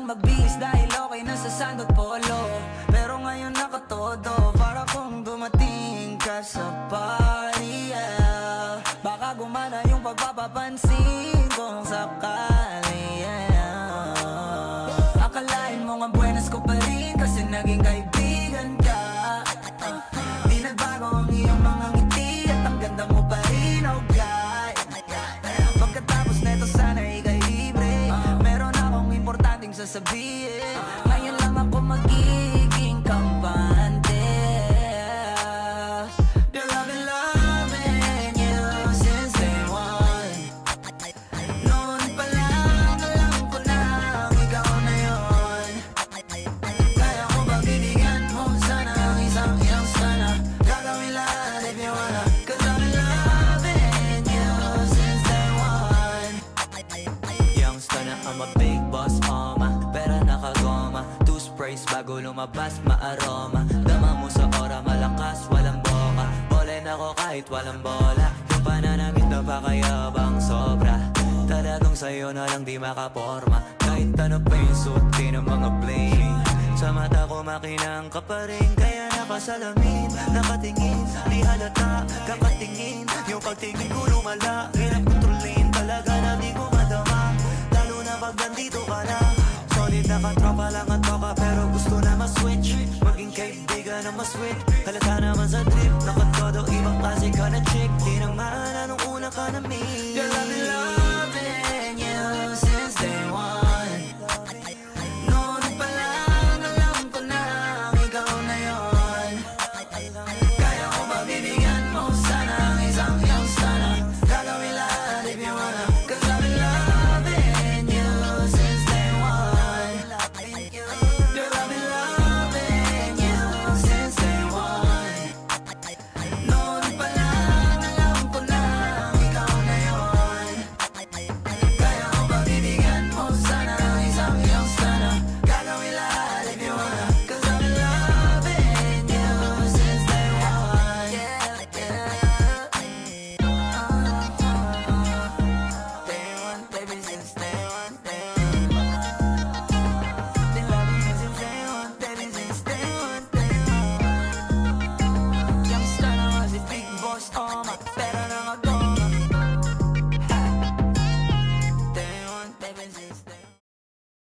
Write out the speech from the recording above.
magbihis dahil okay na sa sandot polo. Pero ngayon nakatodo, para kung dumating ka sa party, yeah. Baka gumana yung pagpapapansin kung sakali, yeah. Akalain mo nga buenas ko pa rin kasi naging kaibigan ka. Di nagbago ang iyong mga ngiti at ang ganda mo pa rin, oh God. Pagkatapos neto sana ika'y libre, meron akong importanteng sasabihin. Ngayon lang ako magiging kampante. Girl, I've been loving you since day one. Noon pa lang alam ko na ikaw na yun. Kaya ko ba bibigyan mo sana ang isang iyong sana? Gagawin lahat if you wanna, 'cause I've been loving you since day one. Youngster na I'm a big boss, pera nakagoma, two sprays bago lumabas maaroma. Dama mo sa ora malakas, walang boka. Bolen ako kahit walang bola. Yung pananamit na pakayabang sobra. Talagang sa'yo na lang di makaporma. Kahit ano pa yung suot ng mga bling. Sa mata ko makinang ka pa rin, kaya nakasalamin, nakatingin, di halata, kakatingin. Yung pagtingin ko lumala, hirap kontrolin talaga na di ko madama. Lalo na pag nandito ka na. Solid na katropa lang at toka, pero gusto na ma-switch. Maging kaibigan na ma-sweet. Halata naman sa trip, nakatodo, ibang klase ka na chick. Di nang maana nung una ka na meet. Girl, I've been loving